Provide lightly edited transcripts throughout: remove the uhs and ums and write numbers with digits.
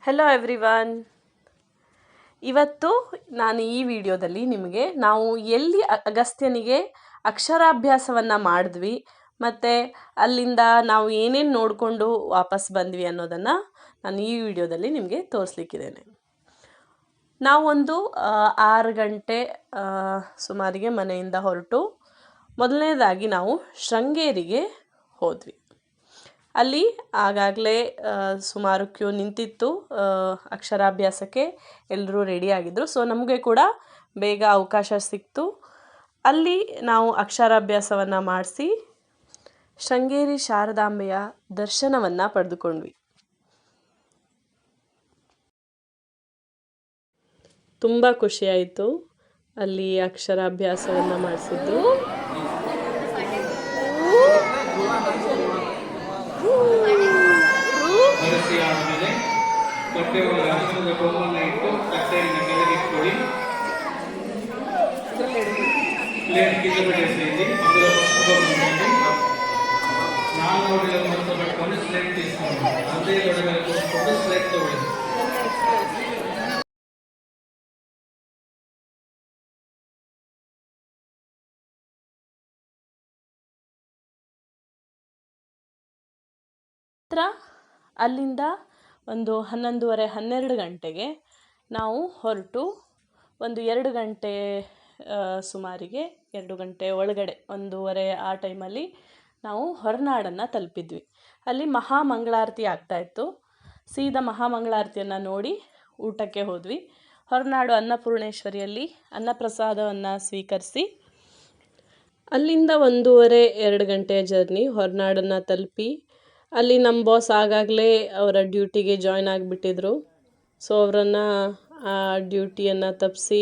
Hello everyone. ಇವತ್ತು ನಾನು ಈ ವಿಡಿಯೋದಲ್ಲಿ ನಿಮಗೆ ನಾವು ಎಲ್ಲಿ ಅಗಸ್ತ್ಯನಿಗೆ ಅಕ್ಷರಾಭ್ಯಾಸವನ್ನು ಮಾಡಿದ್ವಿ ಮತ್ತು ಅಲ್ಲಿಂದ ನಾವು ಏನೇನು ನೋಡಿಕೊಂಡು ವಾಪಸ್ ಬಂದ್ವಿ ಅನ್ನೋದನ್ನು ನಾನು ಈ ವಿಡಿಯೋದಲ್ಲಿ ನಿಮಗೆ ತೋರಿಸ್ಲಿಕ್ಕಿದ್ದೇನೆ. ನಾವೊಂದು 6 ಗಂಟೆ ಸುಮಾರಿಗೆ ಮನೆಯಿಂದ ಹೊರಟು ಮೊದಲನೇದಾಗಿ ನಾವು ಶೃಂಗೇರಿಗೆ ಹೋದ್ವಿ. ಅಲ್ಲಿ ಆಗಾಗಲೇ ಸುಮಾರು ಕ್ಯೂ ನಿಂತಿತ್ತು ಅಕ್ಷರಾಭ್ಯಾಸಕ್ಕೆ. ಎಲ್ಲರೂ ರೆಡಿಯಾಗಿದ್ದರು. ಸೊ ನಮಗೆ ಕೂಡ ಬೇಗ ಅವಕಾಶ ಸಿಕ್ತು. ಅಲ್ಲಿ ನಾವು ಅಕ್ಷರಾಭ್ಯಾಸವನ್ನು ಮಾಡಿಸಿ ಶೃಂಗೇರಿ ಶಾರದಾಂಬೆಯ ದರ್ಶನವನ್ನು ಪಡೆದುಕೊಂಡ್ವಿ. ತುಂಬ ಖುಷಿಯಾಯಿತು ಅಲ್ಲಿ ಅಕ್ಷರಾಭ್ಯಾಸವನ್ನು ಮಾಡಿಸಿದ್ದು. ಆದಮೇಲೆ ಕಟ್ಟೆ ಒಳಗೆ ಅರಿಶಿಣದ ಕೊಂಬನ್ನು ಇಟ್ಟು ಕಟ್ಟೆಯನ್ನು ಕೆಳಗಿಟ್ಕೊಳ್ಳಿ. ಪ್ಲೇಟ್ ಕಿತ್ತಬಟ್ಟೆ ಸೇರಿ ಅದರ ಪುಷ್ಪವನ್ನು ನಾನು ನೋಡಿದ ಮೊತ್ತ ಪಟ್ಕೊಂಡು ಸ್ಲೇಟ್ తీసుకొని ಅದೇ ಒಳಗಡೆ ಕೂತ್ಕೊಂಡು ಸ್ಲೇಟ್ ತಗೊಳ್ಳಿ. ಅಲ್ಲಿಂದ ಒಂದು 11:30-12 ಗಂಟೆಗೆ ನಾವು ಹೊರಟು ಒಂದು 2 ಗಂಟೆ ಸುಮಾರಿಗೆ 2 ಗಂಟೆ ಒಳಗಡೆ 1:30 ಆ ಟೈಮಲ್ಲಿ ನಾವು ಹೊರನಾಡನ್ನು ತಲುಪಿದ್ವಿ. ಅಲ್ಲಿ ಮಹಾಮಂಗಳಾರತಿ ಆಗ್ತಾಯಿತ್ತು. ಸೀದಾ ಮಹಾಮಂಗಳಾರತಿಯನ್ನು ನೋಡಿ ಊಟಕ್ಕೆ ಹೋದ್ವಿ. ಹೊರನಾಡು ಅನ್ನಪೂರ್ಣೇಶ್ವರಿಯಲ್ಲಿ ಅನ್ನಪ್ರಸಾದವನ್ನು ಸ್ವೀಕರಿಸಿ ಅಲ್ಲಿಂದ 1:30-2 ಗಂಟೆಯ ಜರ್ನಿ ಹೊರನಾಡನ್ನು ತಲುಪಿ ಅಲ್ಲಿ ನಮ್ಮ ಬಾಸ್ ಆಗಾಗಲೇ ಅವರ ಡ್ಯೂಟಿಗೆ ಜಾಯ್ನ್ ಆಗಿಬಿಟ್ಟಿದ್ರು. ಸೊ ಅವರನ್ನು ಆ ಡ್ಯೂಟಿಯನ್ನು ತಪ್ಪಿಸಿ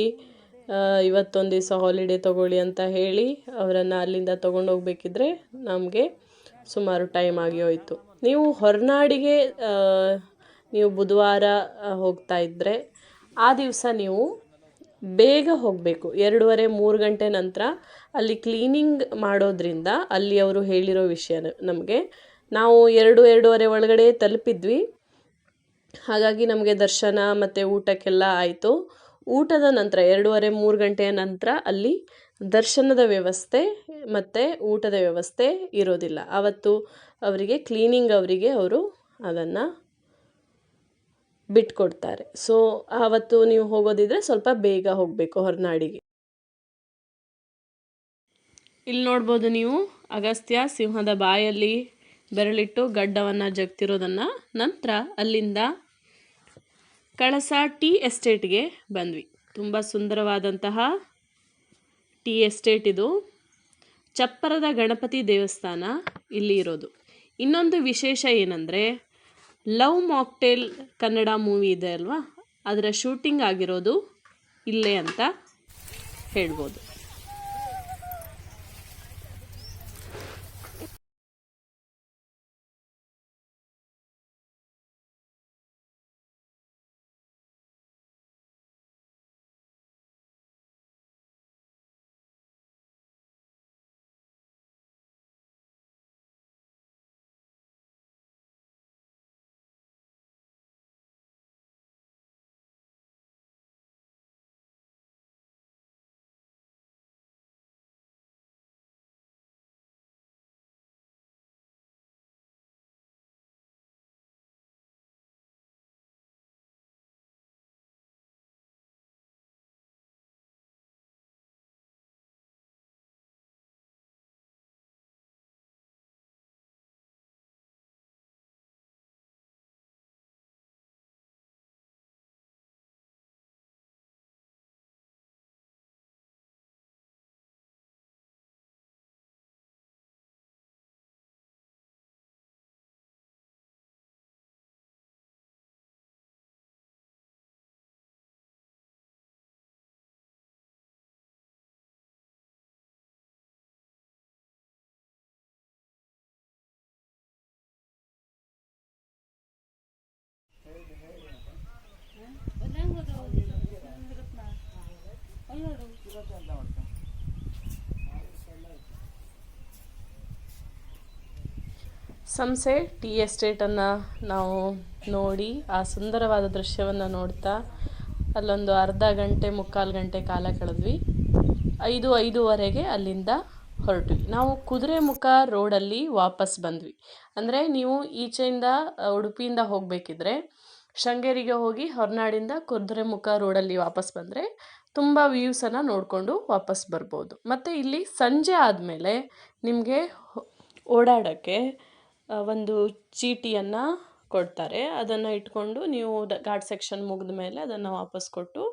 ಇವತ್ತೊಂದು ದಿವಸ ಹಾಲಿಡೇ ತೊಗೊಳ್ಳಿ ಅಂತ ಹೇಳಿ ಅವರನ್ನು ಅಲ್ಲಿಂದ ತೊಗೊಂಡೋಗ್ಬೇಕಿದ್ರೆ ನಮಗೆ ಸುಮಾರು ಟೈಮ್ ಆಗಿ ಹೋಯಿತು. ನೀವು ಹೊರನಾಡಿಗೆ ನೀವು ಬುಧವಾರ ಹೋಗ್ತಾ ಇದ್ದರೆ ಆ ದಿವಸ ನೀವು ಬೇಗ ಹೋಗಬೇಕು. 2:30-3 ಗಂಟೆ ನಂತರ ಅಲ್ಲಿ ಕ್ಲೀನಿಂಗ್ ಮಾಡೋದ್ರಿಂದ ಅಲ್ಲಿ ಅವರು ಹೇಳಿರೋ ವಿಷಯ ನಮಗೆ. ನಾವು 2-2:30 ಒಳಗಡೆ ತಲುಪಿದ್ವಿ. ಹಾಗಾಗಿ ನಮಗೆ ದರ್ಶನ ಮತ್ತು ಊಟಕ್ಕೆಲ್ಲ ಆಯಿತು. ಊಟದ ನಂತರ 2:30-3 ಗಂಟೆಯ ನಂತರ ಅಲ್ಲಿ ದರ್ಶನದ ವ್ಯವಸ್ಥೆ ಮತ್ತು ಊಟದ ವ್ಯವಸ್ಥೆ ಇರೋದಿಲ್ಲ. ಆವತ್ತು ಅವರಿಗೆ ಕ್ಲೀನಿಂಗ್ ಅವರು ಅದನ್ನು ಬಿಟ್ಕೊಡ್ತಾರೆ. ಸೊ ಆವತ್ತು ನೀವು ಹೋಗೋದಿದ್ರೆ ಸ್ವಲ್ಪ ಬೇಗ ಹೋಗಬೇಕು ಹೊರನಾಡಿಗೆ. ಇಲ್ಲಿ ನೋಡ್ಬೋದು ನೀವು ಅಗಸ್ತ್ಯ ಸಿಂಹದ ಬಾಯಲ್ಲಿ ಬೆರಳಿಟ್ಟು ಗಡ್ಡವನ್ನು ಜಗ್ತಿರೋದನ್ನು. ನಂತರ ಅಲ್ಲಿಂದ ಕಳಸ ಟೀ ಎಸ್ಟೇಟ್ಗೆ ಬಂದ್ವಿ. ತುಂಬ ಸುಂದರವಾದಂತಹ ಟೀ ಎಸ್ಟೇಟ್ ಇದು. ಚಪ್ಪರದ ಗಣಪತಿ ದೇವಸ್ಥಾನ ಇಲ್ಲಿ ಇರೋದು. ಇನ್ನೊಂದು ವಿಶೇಷ ಏನಂದರೆ ಲವ್ ಮಾಕ್ಟೇಲ್ ಕನ್ನಡ ಮೂವಿ ಇದೆ ಅಲ್ವಾ, ಅದರ ಶೂಟಿಂಗ್ ಆಗಿರೋದು ಇಲ್ಲೇ ಅಂತ ಹೇಳ್ಬೋದು. ಸಂಸೆ ಟೀ ಎಸ್ಟೇಟನ್ನು ನಾವು ನೋಡಿ ಆ ಸುಂದರವಾದ ದೃಶ್ಯವನ್ನು ನೋಡ್ತಾ ಅಲ್ಲೊಂದು ಅರ್ಧ ಗಂಟೆ ಮುಕ್ಕಾಲು ಗಂಟೆ ಕಾಲ ಕಳೆದ್ವಿ. 5:05ವರೆಗೆ ಅಲ್ಲಿಂದ ಹೊರಟ್ವಿ. ನಾವು ಕುದುರೆಮುಖ ರೋಡಲ್ಲಿ ವಾಪಸ್ ಬಂದ್ವಿ. ಅಂದರೆ ನೀವು ಈಚೆಯಿಂದ ಉಡುಪಿಯಿಂದ ಹೋಗಬೇಕಿದ್ರೆ ಶೃಂಗೇರಿಗೆ ಹೋಗಿ ಹೊರನಾಡಿಂದ ಕುದುರೆಮುಖ ರೋಡಲ್ಲಿ ವಾಪಸ್ ಬಂದರೆ ತುಂಬ ವ್ಯೂಸನ್ನು ನೋಡಿಕೊಂಡು ವಾಪಸ್ ಬರ್ಬೋದು. ಮತ್ತು ಇಲ್ಲಿ ಸಂಜೆ ಆದಮೇಲೆ ನಿಮಗೆ ಓಡಾಡೋಕ್ಕೆ ಒಂದು ಚೀಟಿಯನ್ನು ಕೊಡ್ತಾರೆ. ಅದನ್ನು ಇಟ್ಕೊಂಡು ನೀವು ಘಾಟ್ ಸೆಕ್ಷನ್ ಮುಗಿದ ಮೇಲೆ ಅದನ್ನು ವಾಪಸ್ ಕೊಟ್ಟು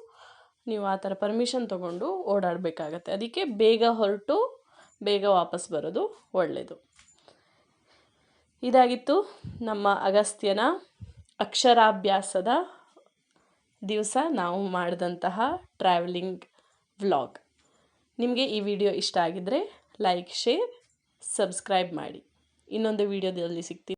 ನೀವು ಆ ಥರ ಪರ್ಮಿಷನ್ ತೊಗೊಂಡು ಓಡಾಡಬೇಕಾಗತ್ತೆ. ಅದಕ್ಕೆ ಬೇಗ ಹೊರಟು ಬೇಗ ವಾಪಸ್ ಬರೋದು ಒಳ್ಳೆಯದು. ಇದಾಗಿತ್ತು ನಮ್ಮ ಅಗಸ್ತ್ಯನ ಅಕ್ಷರಾಭ್ಯಾಸದ ದಿವಸ ನಾವು ಮಾಡಿದಂತಹ ಟ್ರಾವೆಲಿಂಗ್ ವ್ಲಾಗ್. ನಿಮಗೆ ಈ ವಿಡಿಯೋ ಇಷ್ಟ ಆಗಿದ್ದರೆ ಲೈಕ್, ಶೇರ್, ಸಬ್ಸ್ಕ್ರೈಬ್ ಮಾಡಿ. ಇನ್ನೊಂದು ವಿಡಿಯೋದಲ್ಲಿ ಸಿಗ್ತೀನಿ.